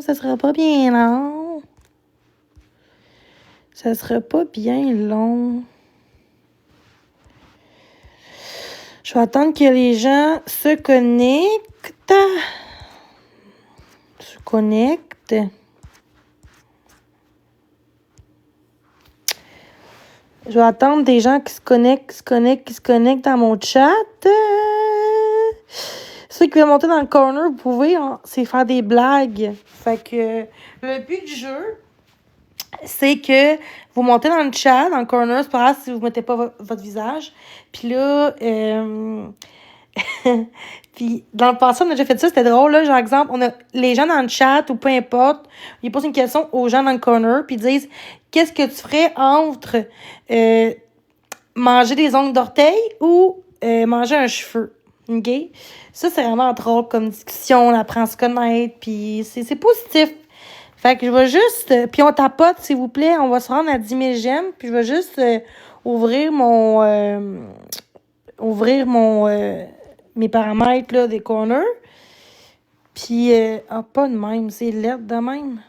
long. Ça sera pas bien long. Ça sera pas bien long. Je vais attendre que les gens se connectent. Je vais attendre des gens qui se connectent dans mon chat. Ceux qui veulent monter dans le corner, vous pouvez, c'est faire des blagues. Fait que le but du jeu, c'est que vous montez dans le chat, dans le corner, c'est pas grave si vous mettez pas votre visage. Puis là, puis dans le passé, on a déjà fait ça, c'était drôle, là. Genre, exemple, on a les gens dans le chat ou peu importe, ils posent une question aux gens dans le corner, puis ils disent qu'est-ce que tu ferais entre manger des ongles d'orteil ou manger un cheveu. OK? Ça, c'est vraiment drôle comme discussion, on apprend à se connaître, puis c'est positif. Fait que je vais juste... puis on tapote, s'il vous plaît, on va se rendre à 10 000 j'aime, puis je vais juste ouvrir mes paramètres là, des corners. Puis, pas de même, c'est l'aide de même.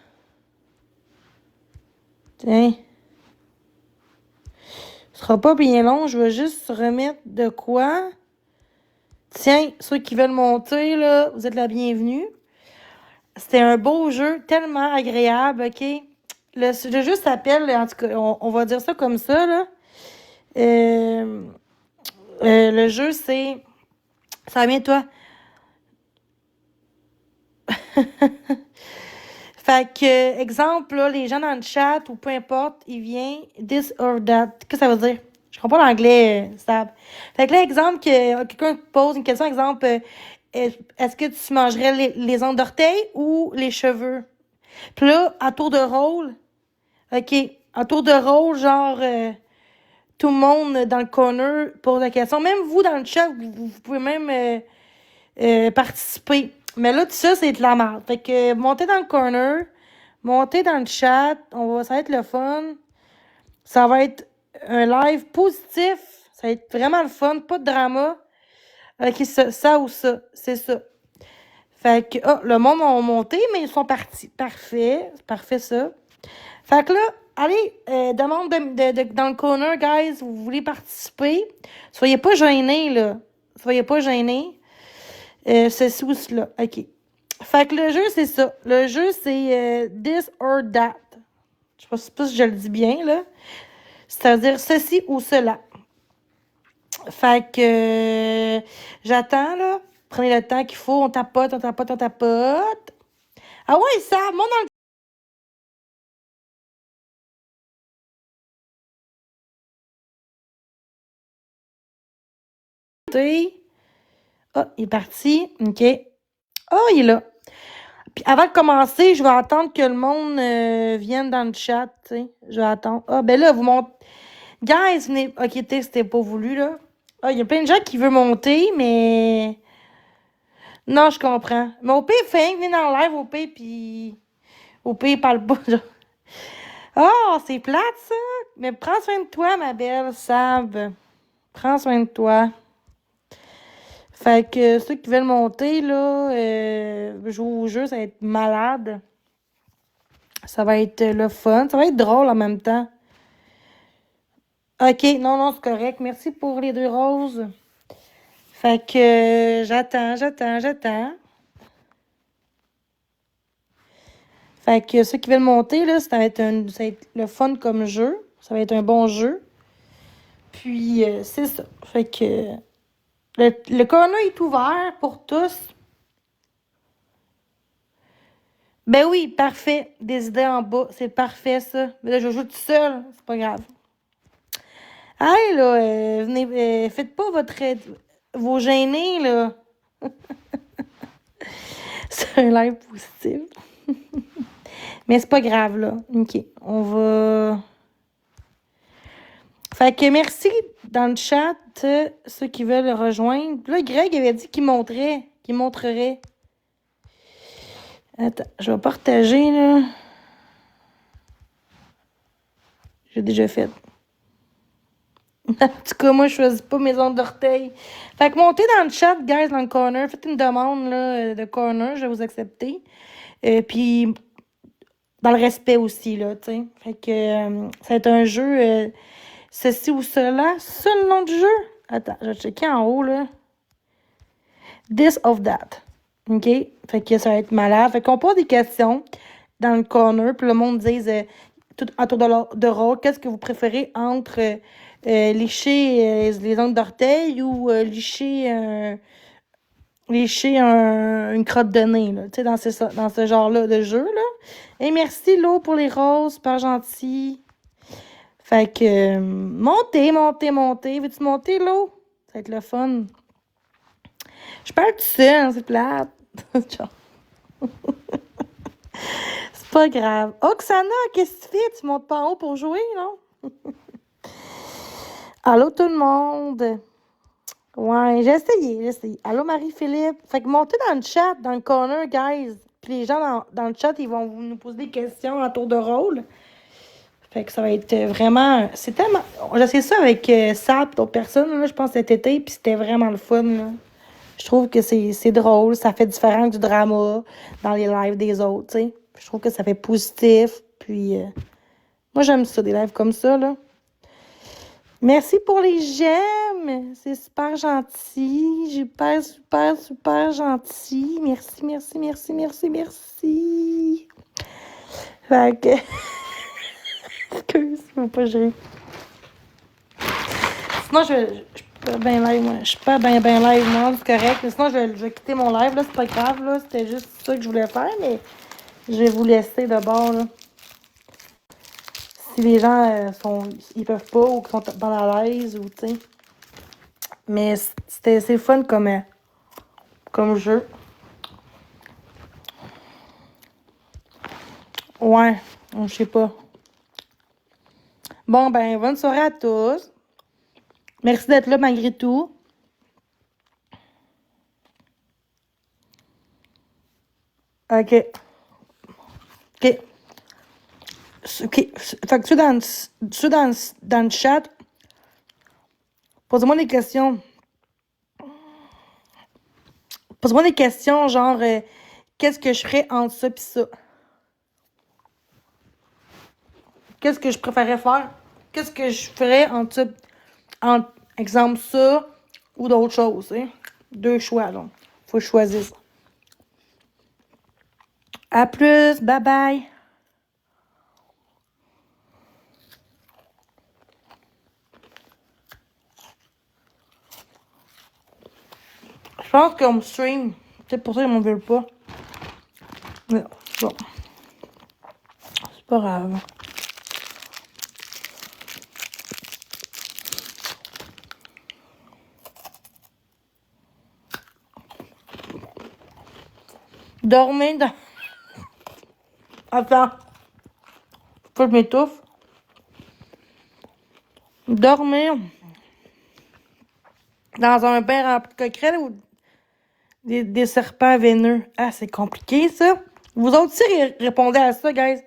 Tiens. Ce sera pas bien long, je vais juste remettre de quoi. Tiens, ceux qui veulent monter, là, vous êtes la bienvenue. C'était un beau jeu, tellement agréable, OK? Le jeu s'appelle, en tout cas, on va dire ça comme ça, là. Le jeu, c'est... Ça vient, toi? Fait que, exemple, là, les gens dans le chat ou peu importe, il vient this or that. Qu'est-ce que ça veut dire? Je comprends pas l'anglais, Stab. Fait que là, exemple, que quelqu'un pose une question, exemple, est-ce que tu mangerais les ongles d'orteil ou les cheveux? Puis là, à tour de rôle, OK, à tour de rôle, genre, tout le monde dans le corner pose la question. Même vous, dans le chat, vous pouvez même participer. Mais là, tout ça, c'est de la merde. Fait que montez dans le corner, montez dans le chat, ça va être le fun. Ça va être un live positif. Ça va être vraiment le fun, pas de drama. OK, ça ou ça, c'est ça. Fait que, le monde a monté, mais ils sont partis. Parfait, c'est parfait ça. Fait que là, allez, demande dans le corner, guys, vous voulez participer. Soyez pas gênés, là. Soyez pas gênés. Ceci ou cela. OK. Fait que le jeu, c'est ça. Le jeu, c'est this or that. Je sais pas si je le dis bien, là. C'est-à-dire ceci ou cela. Fait que j'attends, là. Prenez le temps qu'il faut. On tapote. Ah ouais, ça, monte dans le... Ah, il est parti. OK. Ah, il est là. Puis avant de commencer, je vais attendre que le monde vienne dans le chat, tu sais. Je vais attendre. Ah, ben là, vous montez. Guys, venez. Ok, c'était pas voulu, là. Ah, il y a plein de gens qui veulent monter, mais. Non, je comprends. Mais au pire, venez dans le live, au pire, puis. Au pire, parle pas, genre. Ah, c'est plate, ça. Mais prends soin de toi, ma belle Sab. Prends soin de toi. Fait que ceux qui veulent monter, là, jouer au jeu, ça va être malade. Ça va être le fun. Ça va être drôle en même temps. OK, non, c'est correct. Merci pour les 2 roses. Fait que j'attends. Fait que ceux qui veulent monter, là, ça va être le fun comme jeu. Ça va être un bon jeu. Puis, c'est ça. Fait que le corner est ouvert pour tous. Ben oui, parfait. Des idées en bas. C'est parfait, ça. Mais là, je joue tout seul. C'est pas grave. Hey, là, venez, faites pas vos gênés, là. C'est un live positif. Mais c'est pas grave, là. OK, on va... Fait que merci dans le chat, ceux qui veulent le rejoindre. Là, Greg avait dit qu'il montrerait. Attends, je vais partager, là. J'ai déjà fait. En tout cas, moi, je choisis pas mes ongles d'orteil. Fait que montez dans le chat, guys, dans le corner. Faites une demande là, de corner, je vais vous accepter. Puis dans le respect aussi, là, tu sais. Fait que ça va être un jeu ceci ou cela. C'est ça le nom du jeu? Attends, je vais checker en haut, là. This of that. OK? Fait que ça va être malade. Fait qu'on pose des questions dans le corner, puis le monde dise tout à tour de rôle, qu'est-ce que vous préférez entre licher les ongles d'orteil ou licher une crotte de nez, là, tu sais, dans ce genre-là de jeu, là. Et merci, Lo, pour les roses, super gentil. Fait que, montez. Veux-tu monter, Lo? Ça va être le fun. Je parle tout seul, c'est plate. C'est pas grave. Oksana, qu'est-ce que tu fais? Tu montes pas en haut pour jouer, non? Allô, tout le monde. Ouais, j'ai essayé. Allô, Marie-Philippe. Fait que montez dans le chat, dans le corner, guys. Puis les gens dans le chat, ils vont nous poser des questions à tour de rôle. Fait que ça va être vraiment... C'est tellement... J'ai essayé ça avec Sap, d'autres personnes, là, je pense, cet été, puis c'était vraiment le fun, là. Je trouve que c'est drôle, ça fait différent du drama dans les lives des autres, tu sais. Je trouve que ça fait positif, puis... moi, j'aime ça, des lives comme ça, là. Merci pour les j'aime. C'est super gentil. Super gentil. Merci. Fait que... Excuse, faut pas gérer. Sinon, je suis pas bien live, moi. Je suis pas bien live, non, c'est correct. Mais sinon, je vais quitter mon live, là. C'est pas grave, là. C'était juste ça que je voulais faire, mais je vais vous laisser d'abord, là. Si les gens ils peuvent pas ou qu'ils sont dans la l'aise ou, tu sais. Mais c'est fun comme jeu. Ouais, je sais pas. Bon, ben, bonne soirée à tous. Merci d'être là malgré tout. OK. OK. OK. Fait que dans le chat, posez-moi des questions. Posez-moi des questions genre qu'est-ce que je ferais entre ça pis ça? Qu'est-ce que je préférerais faire? Qu'est-ce que je ferais entre ça, entre exemple ça ou d'autres choses, hein? Deux choix, donc. Faut choisir ça. À plus, bye bye. Je pense qu'on me stream. Peut-être pour ça qu'ils m'en veulent pas. Mais bon. C'est pas grave. Dormez dans... Attends. Faut que je m'étouffe. Dormir dans un bain rempli de coquerelles ou des serpents veineux. Ah, c'est compliqué, ça. Vous autres aussi répondez à ça, guys.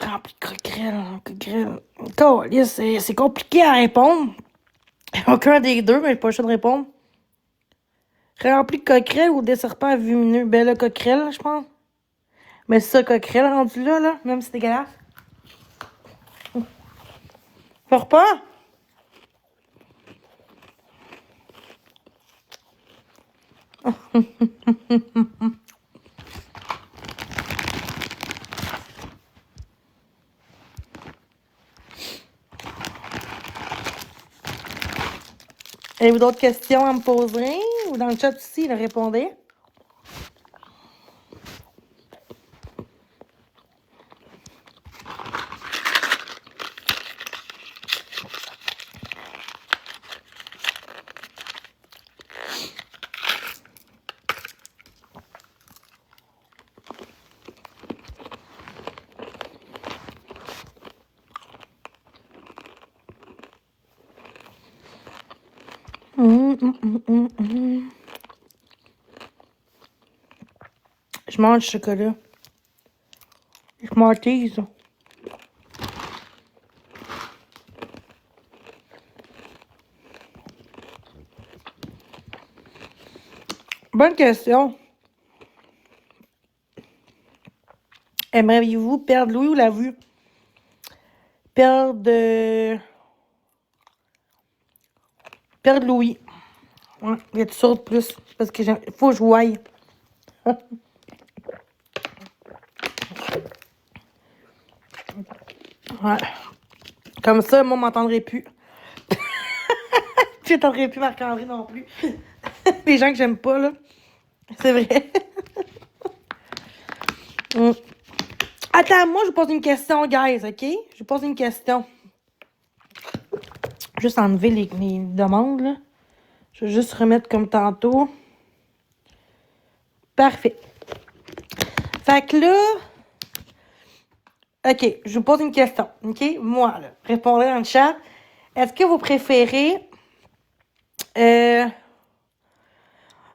Rempli de coquerelles. C'est compliqué à répondre. Aucun des deux, mais j'ai pas le choix de répondre. Rempli de coquerelles ou des serpents venimeux? Ben là, coquerelles, je pense. Mais c'est ça, coquerelles rendu là, même si c'est dégueulasse. Faut pas? Avez-vous d'autres questions à me poser? Ou dans le chat aussi, là, répondez. Je mange du chocolat. Je m'artise. Bonne question. Aimeriez-vous perdre l'ouïe ou la vue? Perdre... Perdre l'ouïe. Ouais, il y a toutes sortes plus. Parce que faut que je voie. Ouais. Comme ça, moi, on m'entendrait plus. Je n'entendrais plus Marc-André non plus. Les gens que j'aime pas, là. C'est vrai. Attends, moi, je vous pose une question, guys, OK? Je vous pose une question. Juste enlever les demandes, là. Je vais juste remettre comme tantôt. Parfait. Fait que là... OK, je vous pose une question, OK? Moi, là, répondez dans le chat. Est-ce que vous préférez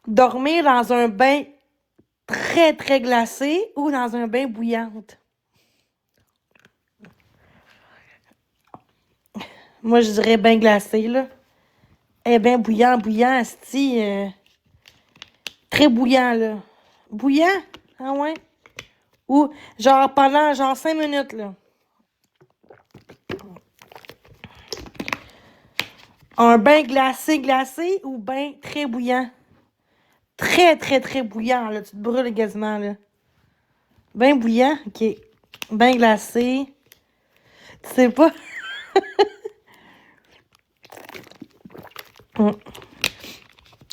dormir dans un bain très, très glacé ou dans un bain bouillant? Moi, je dirais bain glacé, là. Eh bien, bouillant, asti. Très bouillant, là. Bouillant? Ah ouais? Ou, genre, pendant, genre, 5 minutes, là. Un bain glacé, glacé ou bain très bouillant? Très, très, très bouillant, là. Tu te brûles quasiment, là. Bain bouillant? OK. Bain glacé. Tu sais pas?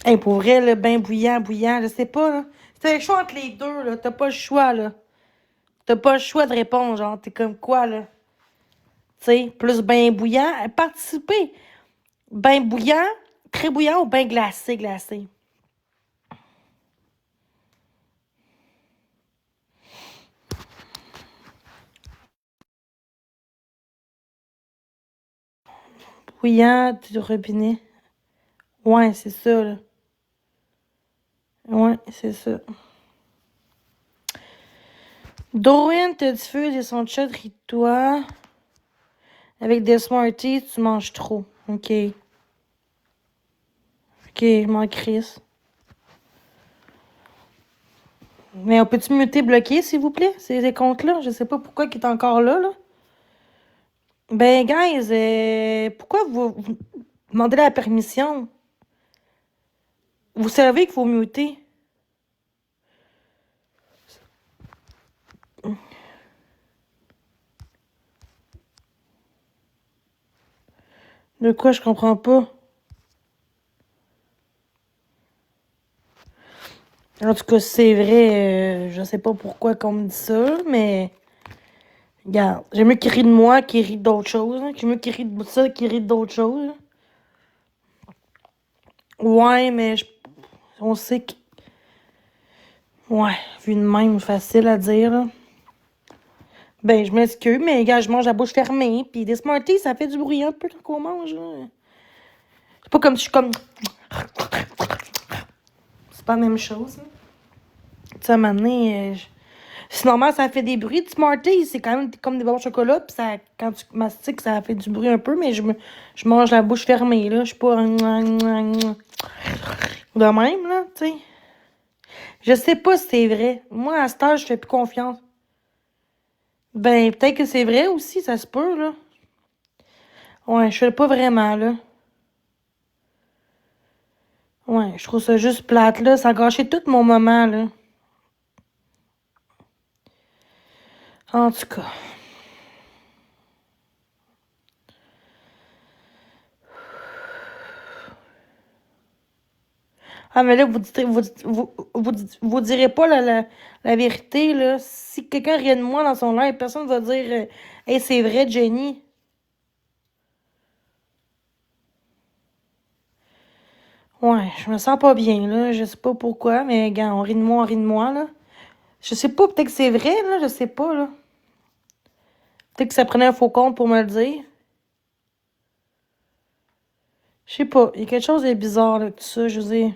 Hey, pour vrai, le bain bouillant, je sais pas, là. C'est le choix entre les deux, là. T'as pas le choix, là. T'as pas le choix de répondre, genre. T'es comme quoi, là? Tu sais, plus bain bouillant. Participer. Bain bouillant, très bouillant ou bain glacé, glacé? Bouillant du robinet. Ouais, c'est ça, là. Ouais, c'est ça. Dorian te diffuse et son chat rit de toi. Avec des Smarties, tu manges trop. OK. OK, je m'en crisse. Mais on peut-tu muter, bloquer, s'il vous plaît, ces comptes-là? Je sais pas pourquoi il est encore là, là. Ben, guys, pourquoi vous demandez la permission? Vous savez qu'il faut muter. De quoi, je comprends pas. En tout cas, c'est vrai, je sais pas pourquoi qu'on me dit ça, mais... Regarde, j'aime mieux qu'il rit de moi qu'il rit d'autres choses. Hein. J'aime mieux qu'il rit de ça qu'il rit d'autres choses. Hein. Ouais, mais on sait que... Ouais, vu de même, facile à dire, là. Ben, je m'excuse, mais gars, je mange à bouche fermée. Puis des Smarties, ça fait du bruit un peu quand on mange. Là. C'est pas comme si je suis comme... C'est pas la même chose. Hein. Tu sais, à un moment donné, c'est normal, ça fait des bruits. De Smarties, c'est quand même comme des bonbons au chocolat. Puis ça, quand tu mastiques, ça fait du bruit un peu. Mais je mange la bouche fermée, là. Je suis pas... De même, là, tu sais. Je sais pas si c'est vrai. Moi, à cet âge, je fais plus confiance. Ben, peut-être que c'est vrai aussi, ça se peut, là. Ouais, je fais pas vraiment, là. Ouais, je trouve ça juste plate, là. Ça a gâché tout mon moment, là. En tout cas. Ah, mais là, vous direz pas la vérité, là. Si quelqu'un rit de moi dans son live, personne va dire hey, c'est vrai, Jenny. Ouais, je me sens pas bien, là. Je sais pas pourquoi, mais gars, on rit de moi, là. Je sais pas, peut-être que c'est vrai, là. Je sais pas, là. Peut-être que ça prenait un faux compte pour me le dire. Je sais pas. Il y a quelque chose de bizarre, là, tout ça, je veux dire.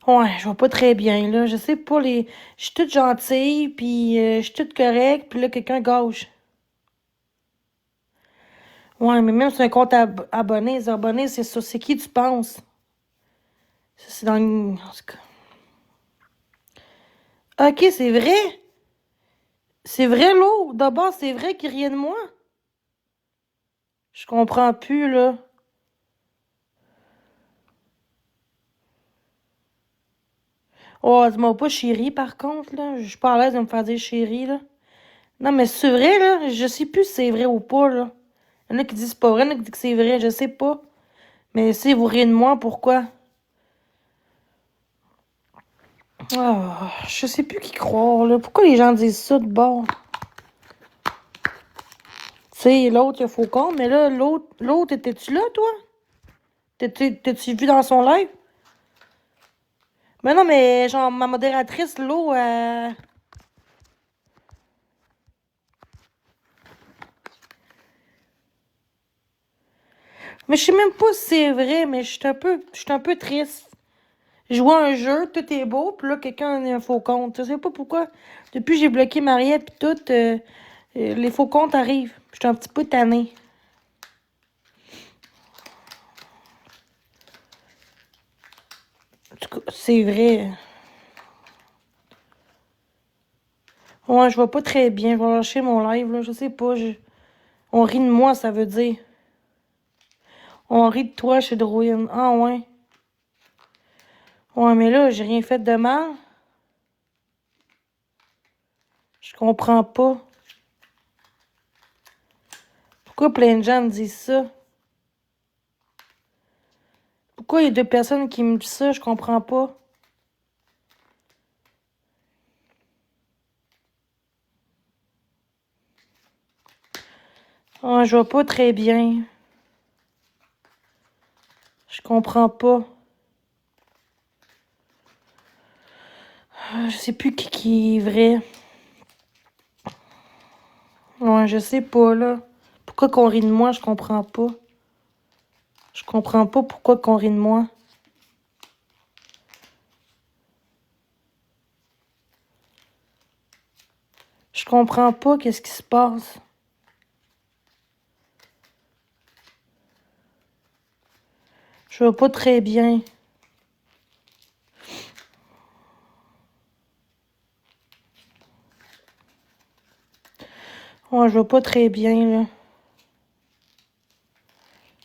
Ouais, je vois pas très bien, là. Je sais pas, les... Je suis toute gentille, puis je suis toute correcte, puis là, quelqu'un gauche. Ouais, mais même sur un compte abonné, les abonnés, c'est ça. C'est qui tu penses? Ça, c'est dans une... En tout cas. Ok, c'est vrai. C'est vrai, l'eau. D'abord, c'est vrai qu'il riait de moi. Je comprends plus, là. Oh, dis-moi pas chérie, par contre, là. Je suis pas à l'aise de me faire dire chérie, là. Non, mais c'est vrai, là. Je sais plus si c'est vrai ou pas, là. Il y en a qui disent c'est pas vrai, il y en a qui disent que c'est vrai, je sais pas. Mais si vous riez de moi, pourquoi? Ah, je sais plus qui croire, là. Pourquoi les gens disent ça de bord? Tu sais, l'autre, il a Faucon, mais là, l'autre, étais-tu là, toi? T'es-tu vu dans son live? Mais non, mais genre, ma modératrice, l'eau, mais je sais même pas si c'est vrai, mais je suis un peu triste. Je joue à un jeu, tout est beau, puis là, quelqu'un a un faux compte. Je sais pas pourquoi. Depuis que j'ai bloqué Mariette, puis tout, les faux comptes arrivent. Je suis un petit peu tannée. En tout cas, c'est vrai. Ouais, je vais pas très bien. Je vais lâcher mon live, là. Je sais pas. On rit de moi, ça veut dire. On rit de toi chez Drouin. Ah, ouais. Ouais, mais là, j'ai rien fait de mal. Je comprends pas. Pourquoi plein de gens me disent ça? Pourquoi il y a deux personnes qui me disent ça? Je comprends pas. Ouais, je vais pas très bien. Je comprends pas. Je sais plus qui est vrai. Ouais, je sais pas, là. Pourquoi qu'on rit de moi, je comprends pas. Je comprends pas pourquoi qu'on rit de moi. Je comprends pas qu'est-ce qui se passe. Je vais pas très bien. Ouais, je vais pas très bien, là.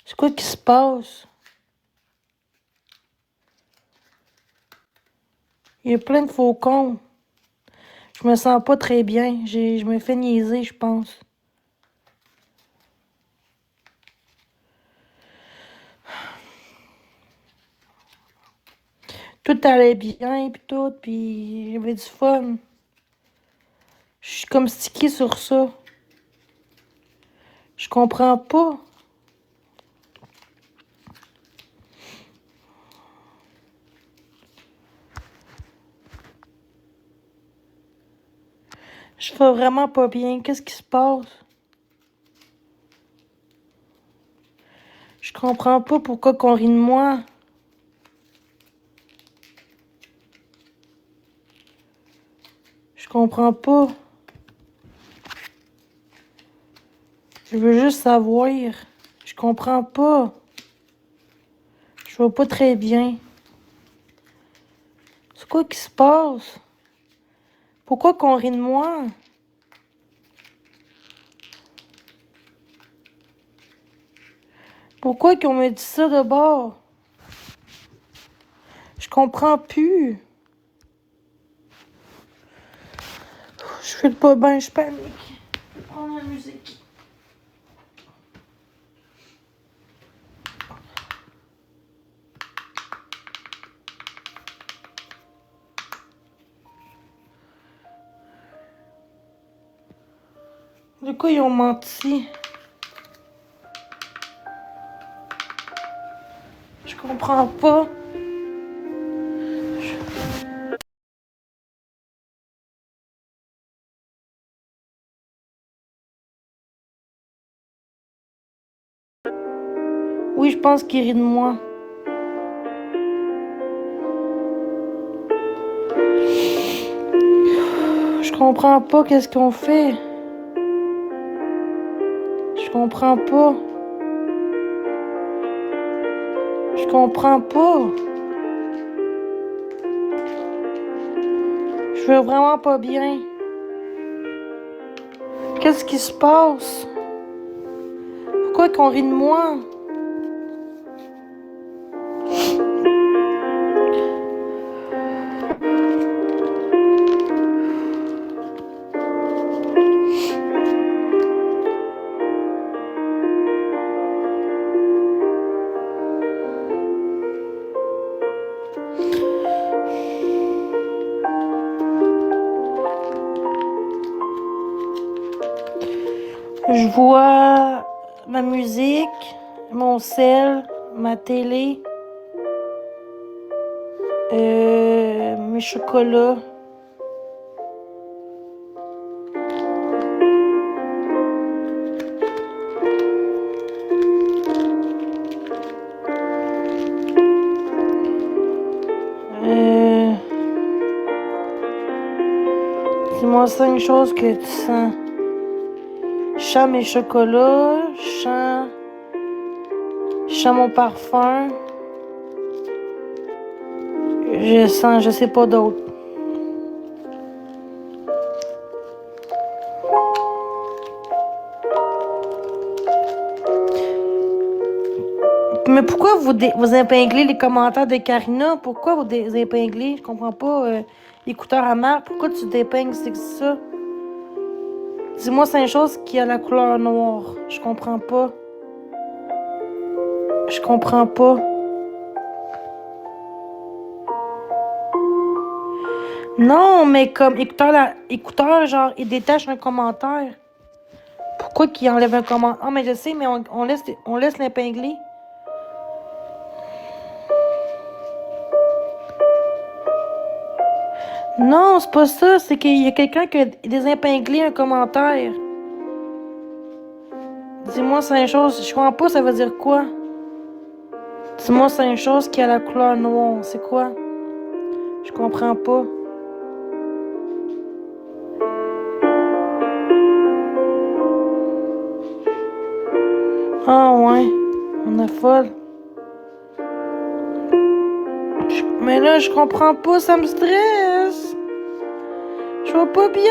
C'est quoi qui se passe? Il y a plein de faux cons. Je me sens pas très bien. Je me fais niaiser, je pense. Tout allait bien, pis tout, pis j'avais du fun. Je suis comme stickée sur ça. Je comprends pas. Je vais vraiment pas bien. Qu'est-ce qui se passe? Je comprends pas pourquoi qu'on rit de moi. Je comprends pas. Je veux juste savoir. Je comprends pas. Je vais pas très bien. C'est quoi qui se passe? Pourquoi qu'on rit de moi? Pourquoi qu'on me dit ça de bord? Je comprends plus. Je fais pas bien, je panique. Je vais prendre la musique. De quoi ils ont menti? Je comprends pas. Oui, je pense qu'ils rient de moi. Je comprends pas qu'est-ce qu'on fait. Je comprends pas. Je comprends pas. Je vais vraiment pas bien. Qu'est-ce qui se passe? Pourquoi qu'on rit de moi? Je vois ma musique, mon sel, ma télé, mes chocolats. Dis-moi 5 choses que tu sens. Je sens mes chocolats, je sens mon parfum. Je sais pas d'autre. Mais pourquoi vous épinglez les commentaires de Karina? Pourquoi vous épinglez? Je comprends pas. Écouteur amer, pourquoi tu t'épingles? C'est que ça? Dis-moi 5 choses qui a la couleur noire. Je comprends pas. Je comprends pas. Non, mais comme écouteur, genre, il détache un commentaire. Pourquoi qu'il enlève un commentaire? Ah, mais je sais, mais on laisse l'épingler. Non, c'est pas ça. C'est qu'il y a quelqu'un qui a désépinglé un commentaire. Dis-moi 5 choses. Je comprends pas, ça veut dire quoi? Dis-moi 5 choses qui a la couleur noire. C'est quoi? Je comprends pas. Ah ouais, on est folle. Mais là, je comprends pas, ça me stresse. Je vais pas bien.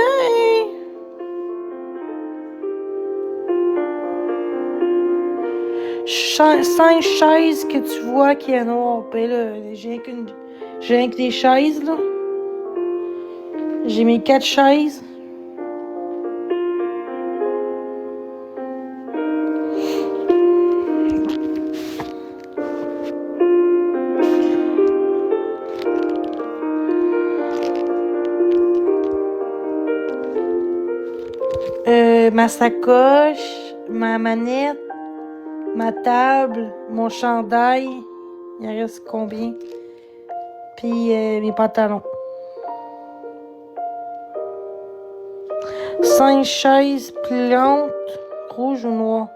5 chaises que tu vois qui est noire. Ben là, j'ai rien que des chaises, là. J'ai mes 4 chaises. Ma sacoche, ma manette, ma table, mon chandail. Il en reste combien? Puis mes pantalons. 5 chaises pliantes, rouge ou noir.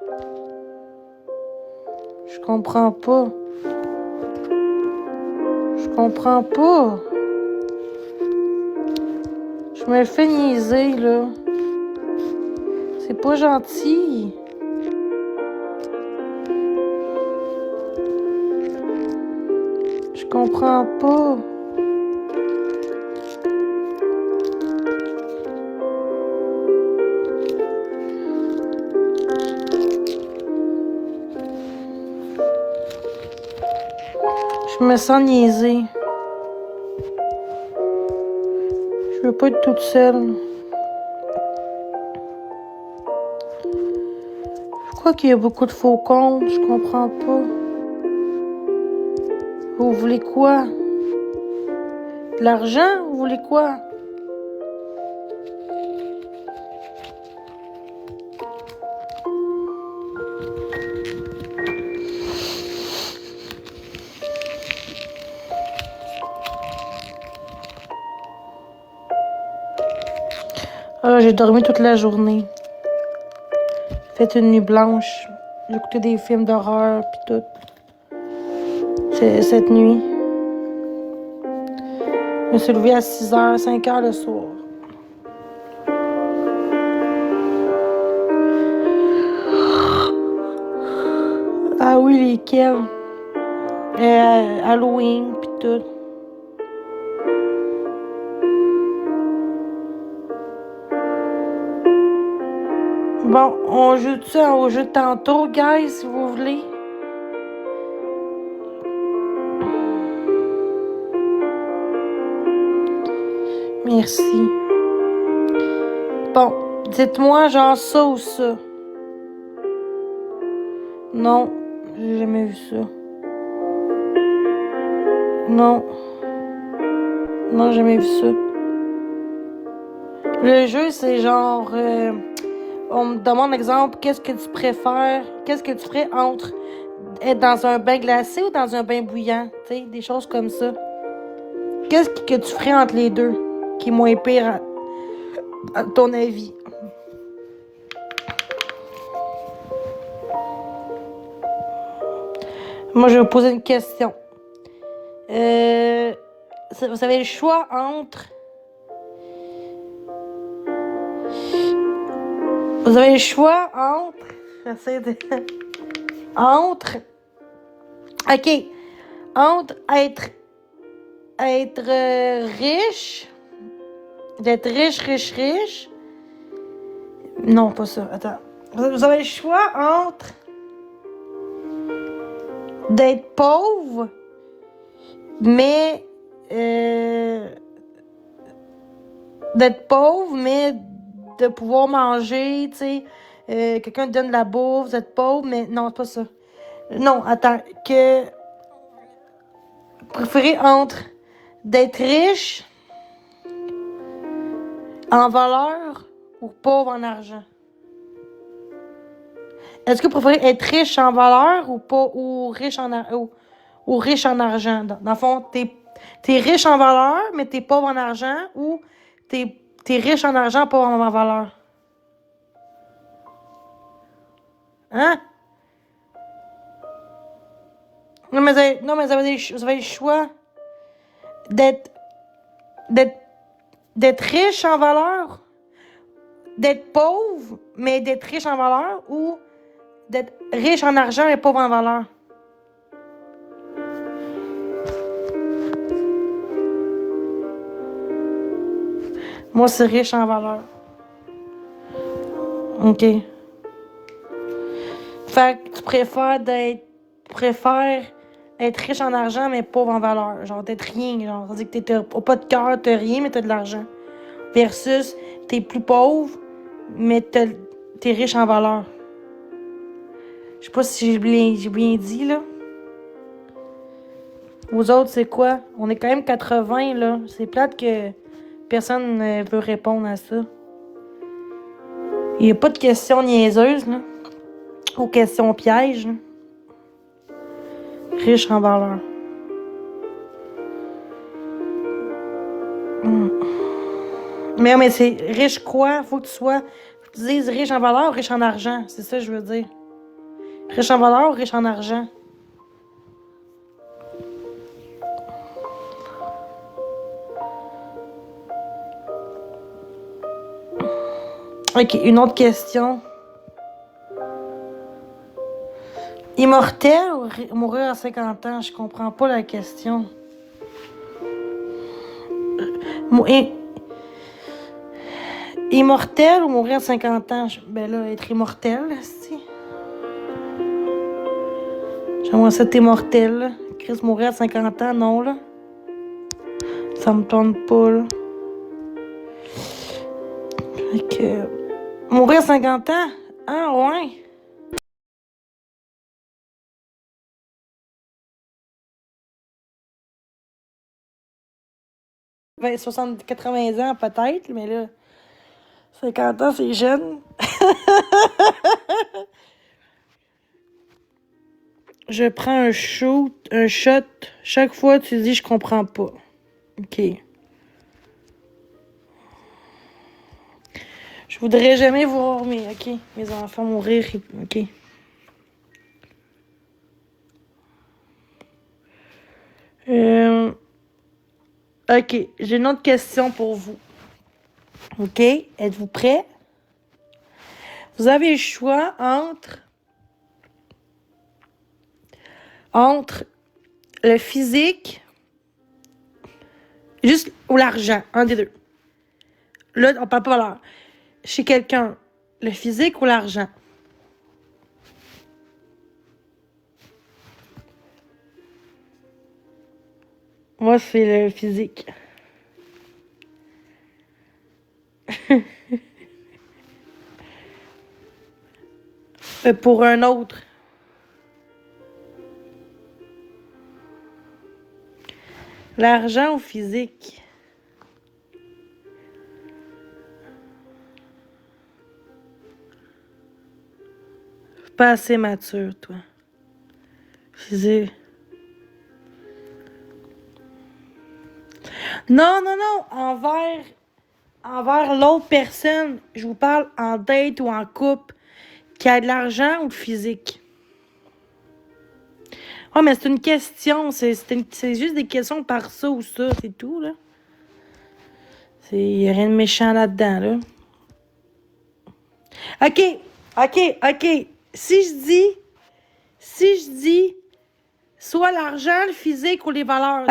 Je comprends pas. Je comprends pas. Je me fais niaiser, là. C'est pas gentil. Je comprends pas. Je me sens niaiser. Je veux pas être toute seule. Pourquoi qu'il y a beaucoup de faux comptes? Je comprends pas. Vous voulez quoi? De l'argent? Vous voulez quoi? Ah, j'ai dormi toute la journée. Fait une nuit blanche. J'ai écouté des films d'horreur pis tout. C'est cette nuit. Je me suis levée à 6h, 5h le soir. Ah oui, lesquels? Halloween, pis tout. Bon, on joue ça au jeu de tantôt, guys, si vous voulez. Merci. Bon, dites-moi genre ça ou ça. Non, j'ai jamais vu ça. Non. Non, j'ai jamais vu ça. Le jeu, c'est genre... on me demande, exemple, qu'est-ce que tu préfères? Qu'est-ce que tu ferais entre être dans un bain glacé ou dans un bain bouillant? Tu sais, des choses comme ça. Qu'est-ce que tu ferais entre les deux? Qui est moins pire à ton avis? Moi, je vais vous poser une question. Vous avez le choix entre... Vous avez le choix entre... J'essaie de... Entre... OK. Entre être riche... D'être riche... Non, pas ça. Attends. Vous avez le choix entre... D'être pauvre... Mais... D'être pauvre, mais... De pouvoir manger, tu sais... quelqu'un te donne de la bouffe, vous êtes pauvre, mais... Non, c'est pas ça. Non, attends. Que... Préférez entre... D'être riche... En valeur ou pauvre en argent? Est-ce que vous préférez être riche en valeur ou riche ou riche en argent? Dans le fond, t'es riche en valeur, mais t'es pauvre en argent, ou t'es riche en argent, pauvre en valeur? Hein? Non, mais vous avez le choix d'être riche en valeur, d'être pauvre, mais d'être riche en valeur, ou d'être riche en argent et pauvre en valeur? Moi, c'est riche en valeur. OK. Fait que tu préfères être riche en argent, mais pauvre en valeur. Genre, d'être rien. Genre, ça veut dire que t'as pas de cœur, t'as rien, mais t'as de l'argent. Versus, t'es plus pauvre, mais t'es riche en valeur. Je sais pas si j'ai bien dit, là. Vous autres, c'est quoi? On est quand même 80, là. C'est plate que personne ne veut répondre à ça. Il n'y a pas de questions niaiseuses, là. Ou questions pièges, là. Riche en valeur. Mais c'est riche quoi? Faut que tu dises riche en valeur ou riche en argent. C'est ça que je veux dire. Riche en valeur ou riche en argent? OK, une autre question. Immortel ou mourir à 50 ans? Je comprends pas la question. Immortel ou mourir à 50 ans? Ben là, être immortel, si. J'aimerais ça être immortel, là. Chris, mourir à 50 ans, non, là. Ça me tente pas, là. Fait que... Mourir à 50 ans? Ah, ouais. Ben, 80 ans, peut-être, mais là... 50 ans, c'est jeune. Je prends un shot chaque fois tu dis je comprends pas. OK. Je voudrais jamais voir mes enfants mourir. OK. OK, j'ai une autre question pour vous. OK, êtes-vous prêts? Vous avez le choix entre le physique, juste ou l'argent, un des deux. Là, on parle pas valeur. Chez quelqu'un, le physique ou l'argent? Moi, c'est le physique. Pour un autre. L'argent ou physique? Pas assez mature, toi. Physique. Non, non, non. Envers l'autre personne. Je vous parle en date ou en couple. Qui a de l'argent ou de physique? Oh, mais c'est une question. C'est juste des questions par ça ou ça. C'est tout, là. Il n'y a rien de méchant là-dedans, là. OK. OK. OK. Si je dis soit l'argent, le physique ou les valeurs.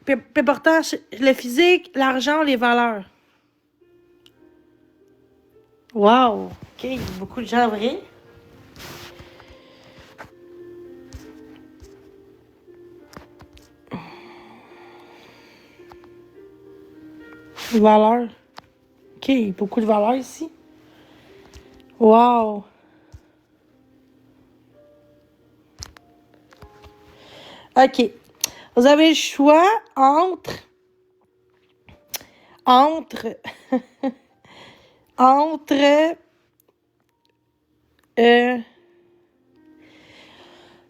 Peu important, le physique, l'argent, les valeurs. Wow! OK, il y a beaucoup de gens vrais. Valeurs. OK, il y a beaucoup de valeurs ici. Wow! OK. Vous avez le choix entre entre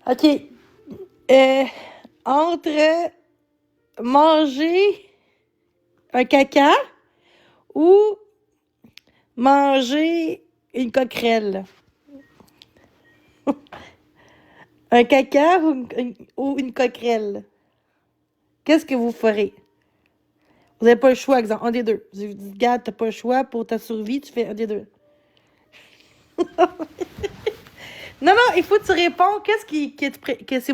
OK. Entre manger un caca ou manger une coquerelle. Un caca ou une coquerelle. Qu'est-ce que vous ferez? Vous n'avez pas le choix, exemple, un des deux. Vous dites, regarde, t'as pas le choix pour ta survie, tu fais un des deux. Non, non, il faut que tu réponds. Qu'est-ce que c'est.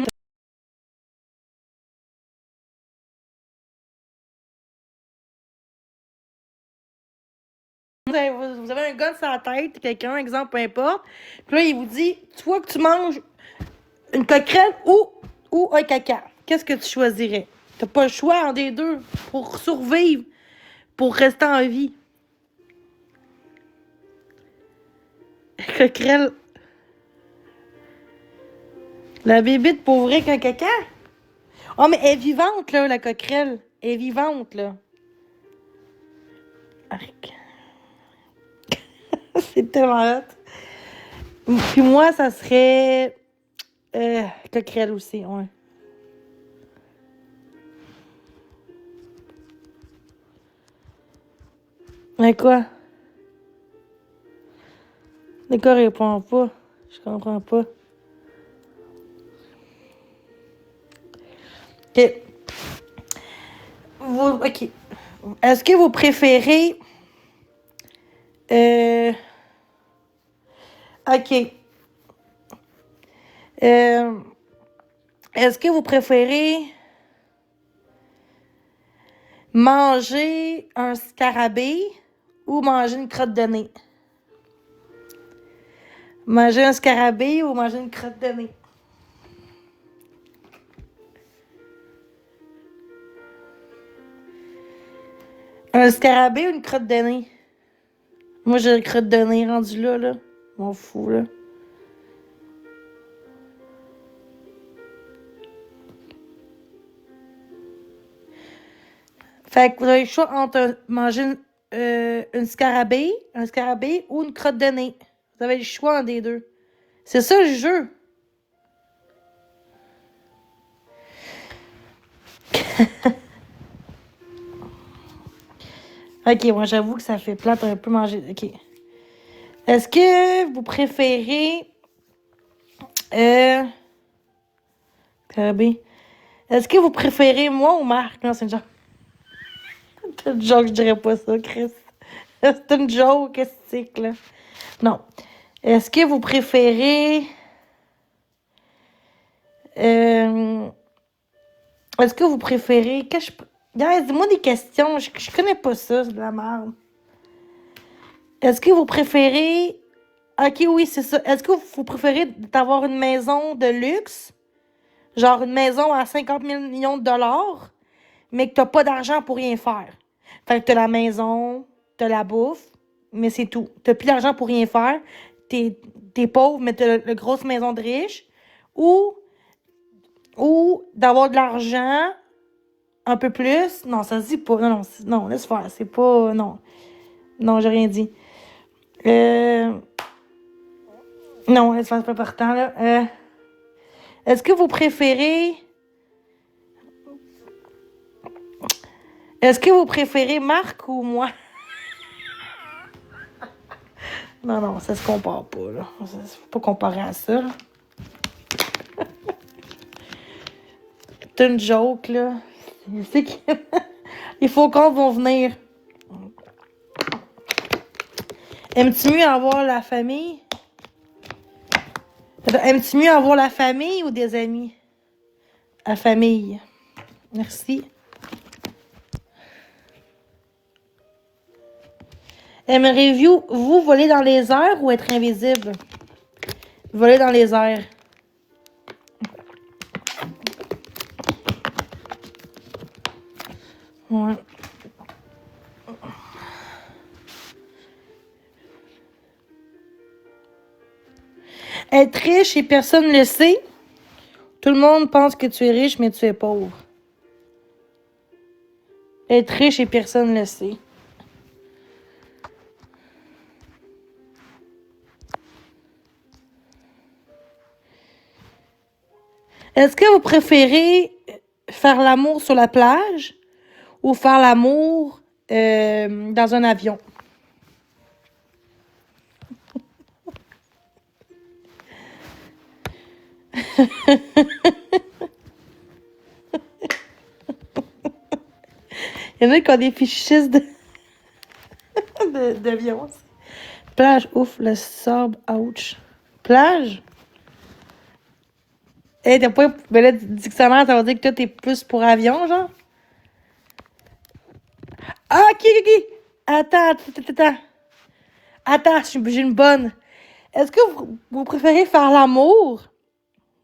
Vous avez un gars sur la tête, quelqu'un, exemple, peu importe. Puis là, il vous dit, soit que tu manges une coquerelle ou un caca. Qu'est-ce que tu choisirais? T'as pas le choix en des deux pour survivre, pour rester en vie. Coquerelle. La bébite pour vrai qu'un caca? Oh, mais elle est vivante, là, la coquerelle. Elle est vivante, là. Arc. C'est tellement hot. Puis moi, ça serait... coquerelle aussi, ouais. Mais quoi? Le gars répond pas. Je comprends pas. OK. OK. Est-ce que vous préférez... OK. Est-ce que vous préférez manger un scarabée ou manger une crotte de nez? Manger un scarabée ou manger une crotte de nez? Un scarabée ou une crotte de nez? Moi, j'ai une crotte de nez rendue là, là. M'en fous, là. Fait que vous avez le choix entre manger un scarabée ou une crotte de nez. Vous avez le choix entre des deux. C'est ça le jeu. OK, moi j'avoue que ça fait plate un peu manger. OK. Est-ce que vous préférez scarabée. Est-ce que vous préférez moi ou Marc? Non, c'est une joke. C'est une joke, je dirais pas ça, Chris. C'est une joke, qu'est-ce que c'est que là? Non. Est-ce que vous préférez... euh, est-ce que vous préférez... Que je... Guys, dis-moi des questions. Je connais pas ça, c'est de la merde. Est-ce que vous préférez... Ok, oui, c'est ça. Est-ce que vous préférez d'avoir une maison de luxe? Genre une maison à 50 millions de dollars, mais que t'as pas d'argent pour rien faire. Fait que t'as la maison, t'as la bouffe, mais c'est tout. T'as plus d'argent pour rien faire. T'es pauvre, mais t'as la grosse maison de riche. Ou, ou d'avoir de l'argent un peu plus. Non, ça se dit pas. Non, non, non, laisse faire. C'est pas. Non. Non, j'ai rien dit. Euh, non, laisse faire, c'est pas important, là. Est-ce que vous préférez. Est-ce que vous préférez Marc ou moi? Non, non, ça se compare pas, là. Faut pas comparer à ça, là. C'est une joke, là. C'est que... Les faucons vont venir. Aimes-tu mieux avoir la famille? Aimes-tu mieux avoir la famille ou des amis? La famille. Merci. Aimeriez-vous voler dans les airs ou être invisible? Voler dans les airs. Ouais. Être riche et personne ne le sait. Tout le monde pense que tu es riche, mais tu es pauvre. Être riche et personne ne le sait. Est-ce que vous préférez faire l'amour sur la plage ou faire l'amour dans un avion? Il y en a qui ont des fichiers d'avion. Plage, ouf, le sable, ouch. Plage? Hey, t'as pas. Ben là, dictionnaire, ça veut dire que toi, t'es plus pour avion, genre? Ah, ok. Attends. Attends, j'ai une bonne. Est-ce que vous préférez faire l'amour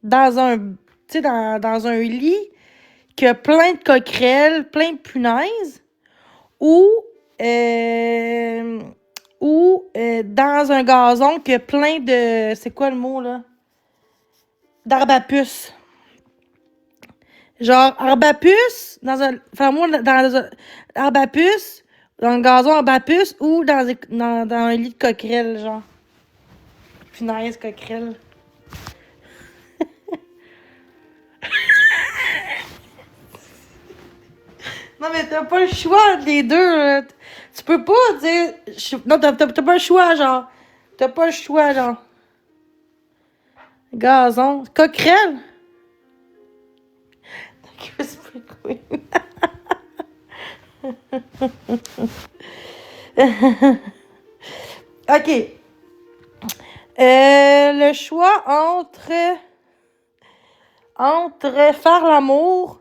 dans un. Tu sais, dans un lit qui a plein de coquerelles, plein de punaises, ou. Euh, dans un gazon qui a plein de. C'est quoi le mot, là? D'arbre à puce. Genre, arbre à puce, faire l'amour dans un arbre à puce, dans le gazon arbre à puce, ou dans un lit de coquerelle, genre. Punaise, coquerelle. Non, mais t'as pas le choix entre les deux, là. Tu peux pas dire. Non, t'as pas le choix, genre. T'as pas le choix, genre. Gazon. Coquerelle? Chris Queen. OK. Le choix entre faire l'amour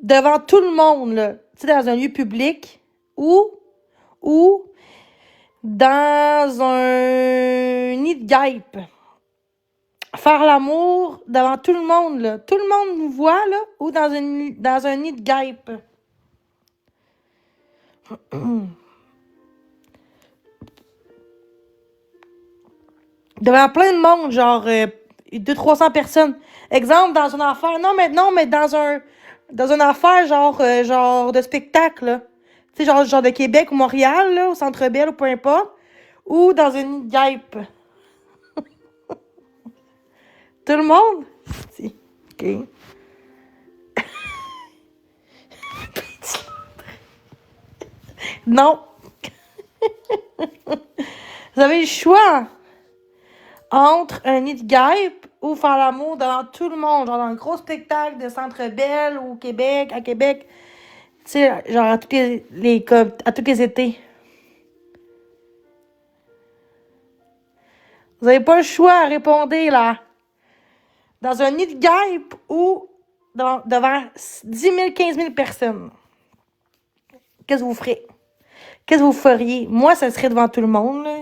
devant tout le monde, là, tu sais, dans un lieu public, ou dans un nid de guêpe. Faire l'amour devant tout le monde, là. Tout le monde nous voit, là, ou dans un nid de guêpe. Devant plein de monde, genre 200-300 personnes. Exemple, dans une affaire. Non, mais dans une affaire genre de spectacle, là. Tu sais, genre de Québec ou Montréal, là, au Centre Bell ou peu importe. Ou dans une guêpe. Tout le monde? Si. OK. Non. Vous avez le choix entre un nid de guêpe ou faire l'amour devant tout le monde, genre dans un gros spectacle de Centre Bell ou à Québec, tu sais, genre à tous les étés. Vous n'avez pas le choix, répondez là. Dans un nid de guêpe ou devant 10 000, 15 000 personnes. Qu'est-ce que vous ferez? Qu'est-ce que vous feriez? Moi, ça serait devant tout le monde, là.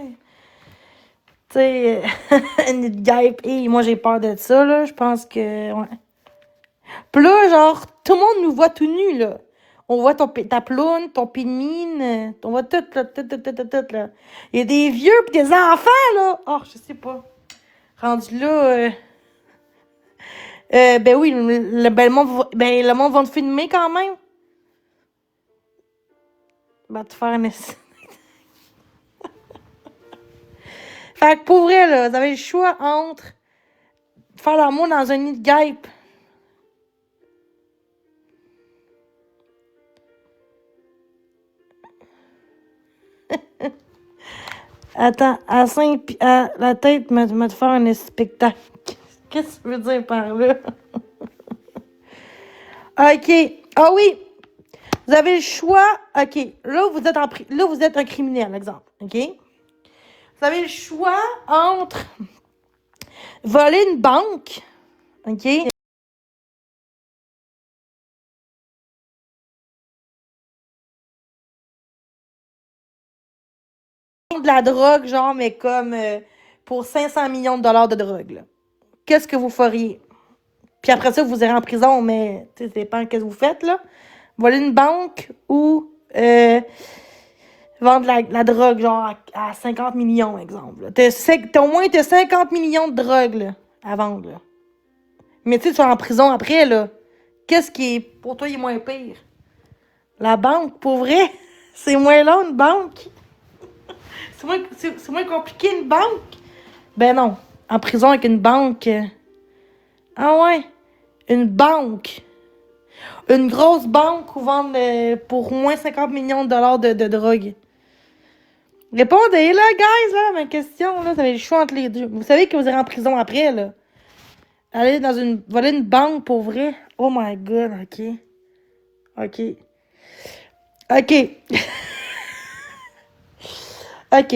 Tu sais, un nid de guêpe. Et moi, j'ai peur de ça, là. Je pense que... Ouais. Puis là, genre, tout le monde nous voit tout nus, là. On voit ta ploune, ton pied de mine, on voit tout, là, tout, là. Il y a des vieux pis des enfants, là. Oh, je sais pas. Rendu là, ben oui, le monde va te filmer quand même. Ben, te faire un essai. Fait que pour vrai, là, vous avez le choix entre faire l'amour dans un nid de guêpe. Attends, à la tête, me te faire un spectacle. Qu'est-ce que tu veux dire par là? OK. Ah oui! Vous avez le choix. OK. Là, vous êtes un criminel, exemple. OK? Vous avez le choix entre voler une banque. OK? De la drogue, genre, mais comme pour 500 millions de dollars de drogue, là. Qu'est-ce que vous feriez? Puis après ça, vous irez en prison, mais ça dépend qu'est-ce que vous faites, là. Voler une banque ou vendre la drogue, genre, à 50 millions, exemple. Au moins, t'as 50 millions de drogue, là, à vendre, là. Mais tu sais, tu vas en prison après, là. Qu'est-ce qui est, pour toi, est moins pire? La banque, pour vrai? C'est moins long, une banque? C'est moins compliqué, une banque? Ben non. En prison avec une banque. Ah ouais? Une banque. Une grosse banque où vendre pour au moins 50 millions de dollars de drogue. Répondez, là, guys, là, ma question, là. Vous avez le choix entre les deux. Vous savez que vous irez en prison après, là. Aller voler une banque pour vrai. Oh my god, ok. Ok. Ok. Ok.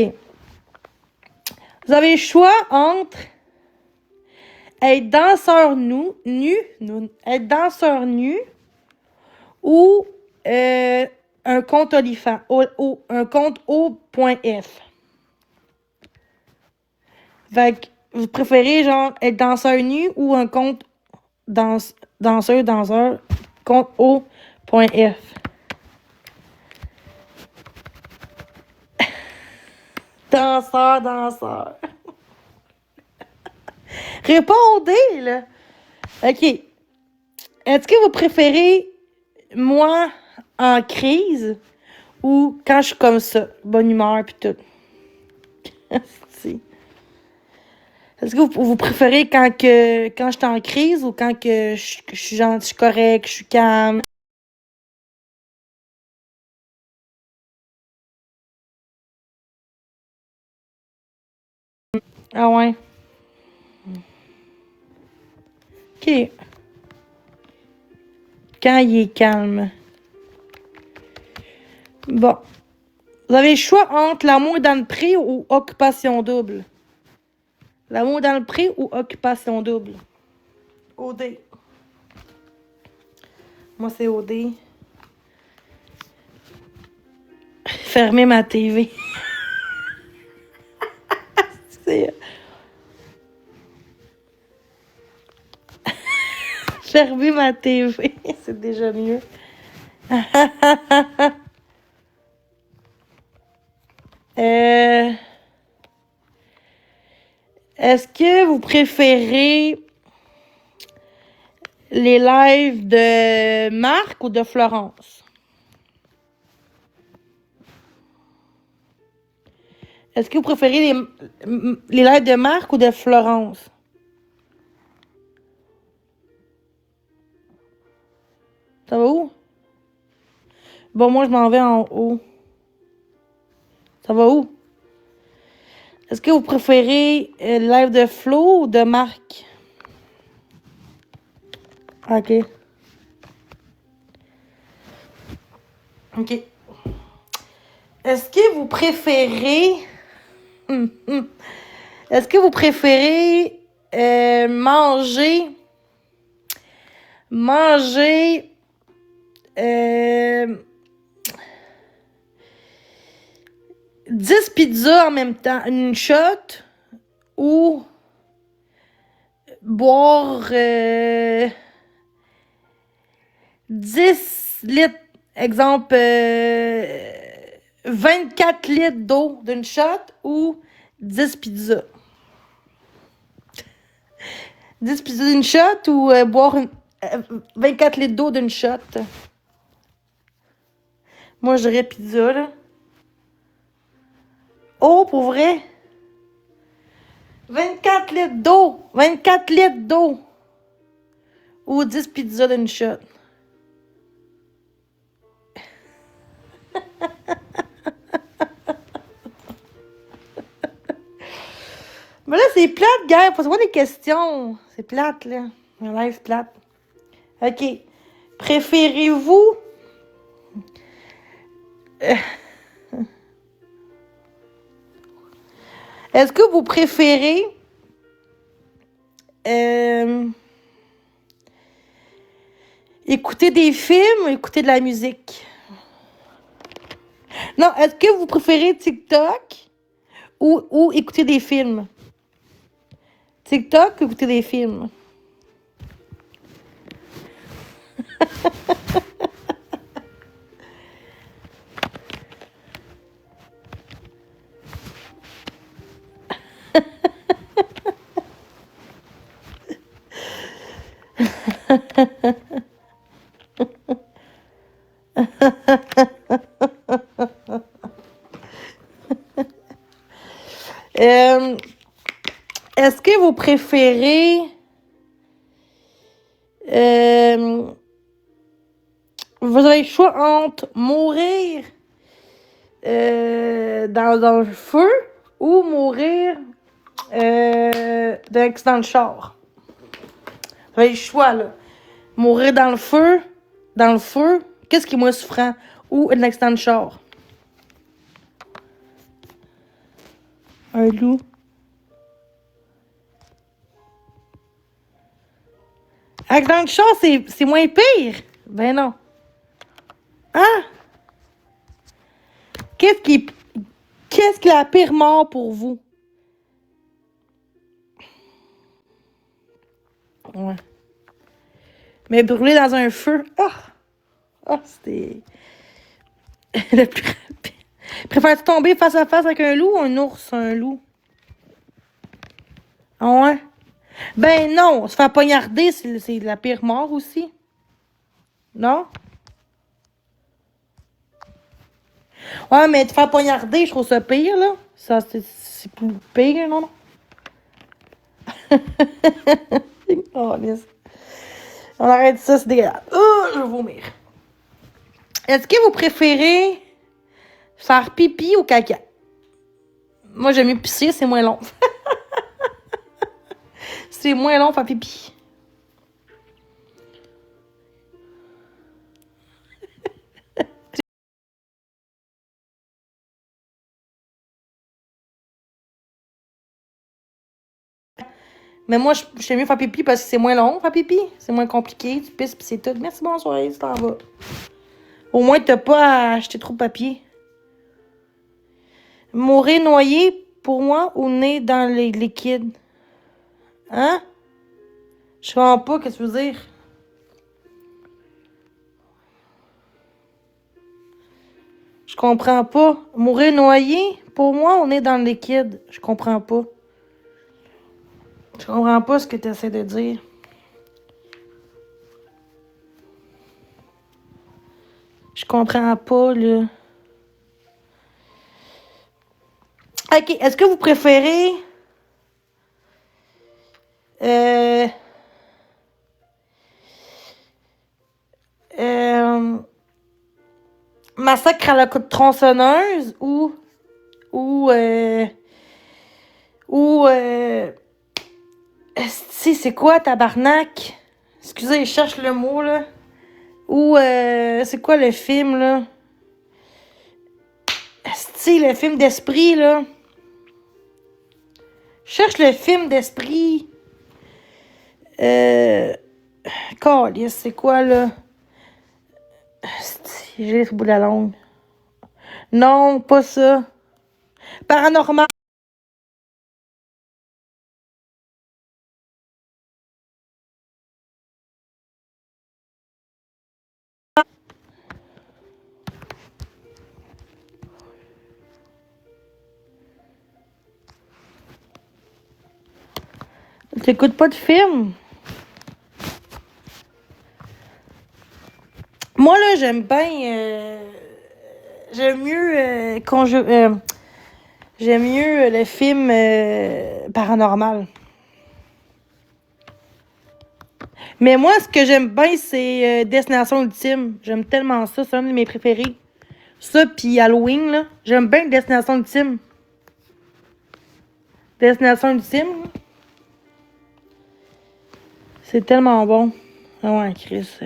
Vous avez le choix entre être danseur être danseur nu ou un compte OnlyFans, un compte O.F. Fait que vous préférez genre être danseur nu ou un compte danseur, compte O.F. Danseur. Répondez, là. OK. Est-ce que vous préférez moi en crise ou quand je suis comme ça, bonne humeur pis tout? Est-ce que vous préférez quand je suis en crise ou quand que je suis gentil, je suis correct, je suis calme? Ah ouais. OK. Quand il est calme. Bon. Vous avez le choix entre l'amour dans le pré ou occupation double. L'amour dans le pré ou occupation double. OD. Moi, c'est OD. Fermer ma TV. C'est... Fermer ma TV. C'est déjà mieux. Est-ce que vous préférez les lives de Marc ou de Florence? Est-ce que vous préférez les lives de Marc ou de Florence? Ça va où? Bon, moi, je m'en vais en haut. Ça va où? Est-ce que vous préférez le live de Flo ou de Marc? OK. OK. Est-ce que vous préférez Est-ce que vous préférez manger 10 pizzas en même temps, une shot, ou boire 10 litres, exemple, 24 litres d'eau d'une shot, ou 10 pizzas? 10 pizzas d'une shot ou boire 24 litres d'eau d'une shot? Moi, je dirais pizza, là. Oh, pour vrai? 24 litres d'eau! 24 litres d'eau! Ou 10 pizzas d'une shot? Mais là, c'est plate, gars. Pose-moi des questions. C'est plate, là. Un live plate. OK. Préférez-vous... Est-ce que vous préférez... écouter des films ou écouter de la musique? Non, est-ce que vous préférez TikTok ou écouter des films? TikTok ou écouter des films? Est-ce que vous préférez vous avez le choix entre mourir dans un feu ou mourir d'un accident de char? Vous avez le choix, là. Mourir dans le feu, qu'est-ce qui est moins souffrant? Ou un accident de char? Un loup. Accident de char, c'est moins pire. Ben non. Hein? Qu'est-ce qui est la pire mort pour vous? Ouais. Mais brûler dans un feu. C'était le plus rapide. Préfères-tu tomber face à face avec un loup ou un ours, un loup? Ah ouais? Ben non, se faire poignarder, c'est la pire mort aussi. Non? Ouais, mais te faire poignarder, je trouve ça pire, là. Ça, c'est plus pire, non? Oh, yes. On arrête ça, c'est dégueulasse. Oh, je vais vomir. Est-ce que vous préférez faire pipi ou caca? Moi, j'aime mieux pisser, c'est moins long. C'est moins long faire pipi. Mais moi, j'aime mieux faire pipi parce que c'est moins long faire pipi. C'est moins compliqué. Tu pisses pis c'est tout. Merci, bonsoir, tu t'en vas. Au moins, t'as pas à acheter trop de papier. Mourir noyé, pour moi, ou né dans les liquides? Hein? Je comprends pas, qu'est-ce que tu veux dire? Je comprends pas. Mourir noyé, pour moi, on est dans le liquide. Je comprends pas. Je comprends pas ce que tu essaies de dire. Je comprends pas, là. OK, est-ce que vous préférez... massacre à la tronçonneuse ou... Ou... Esti, c'est quoi, tabarnak? Excusez, je cherche le mot, là. Ou, c'est quoi le film, là? Esti, le film d'esprit, là. Je cherche le film d'esprit. Calice, c'est quoi, là? J'ai le bout de la langue. Non, pas ça. Paranormal. T'écoutes pas de film? Moi, là, j'aime bien. J'aime mieux. J'aime mieux le film paranormal. Mais moi, ce que j'aime bien, c'est Destination Ultime. J'aime tellement ça. C'est un de mes préférés. Ça, puis Halloween, là. J'aime bien Destination Ultime. Destination Ultime, là. C'est tellement bon. Ah ouais, Chris.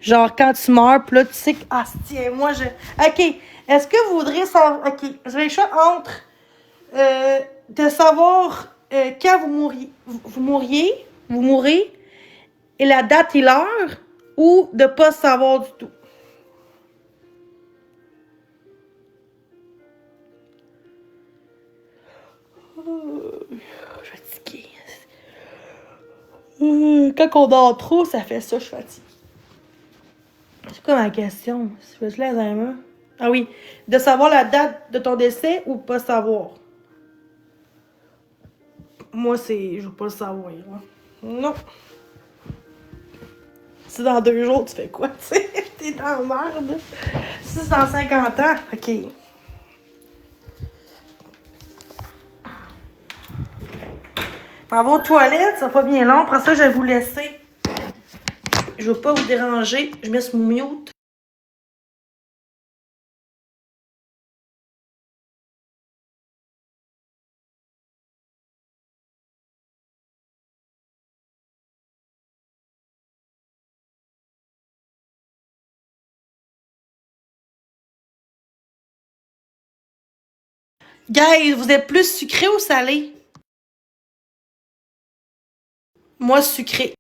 Genre, quand tu meurs, pis là, tu sais que... Ah, tiens, moi, je... OK. Est-ce que vous voudriez savoir... OK. Vous avez le choix entre de savoir quand vous mourrez, et la date et l'heure, ou de pas savoir du tout. Je suis fatiguée. Quand on dort trop, ça fait ça, je suis fatiguée. C'est quoi ma question? Si je laisse un mot. Ah oui. De savoir la date de ton décès ou pas savoir? Moi, c'est... Je veux pas le savoir. Hein. Non. Si dans 2 jours, tu fais quoi, tu sais? T'es dans la merde. Si c'est dans 50 ans, OK. M'en va aux toilettes, ça va pas bien long. Après ça, je vais vous laisser. Je veux pas vous déranger. Je mets sur mute. Guys, vous êtes plus sucré ou salé? Moi, sucré.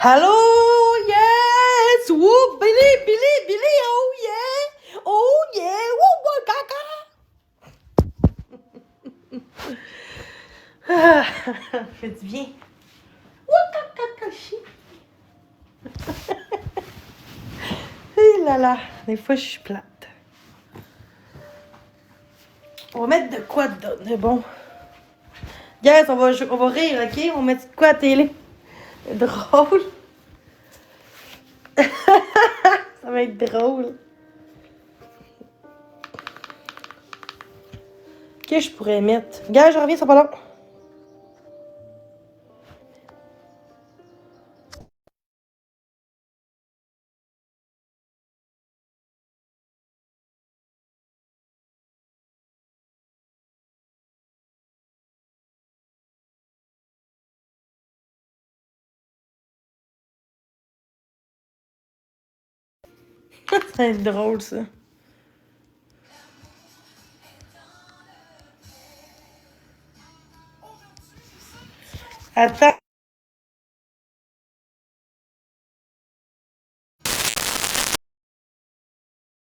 Hello, yes! Woo, Billy, Billy, Billy, oh yeah! Oh yeah! Woo, woo, caca! Ah, fait du bien. Woo, caca, chi. Hé là là, des fois je suis plate. On va mettre de quoi de bon? Guys, on va rire, ok? On va mettre de quoi à la télé? Drôle. Ça va être drôle. Qu'est-ce que je pourrais mettre? Gars, je reviens, ça pas long. Ça va être drôle, ça. Attends.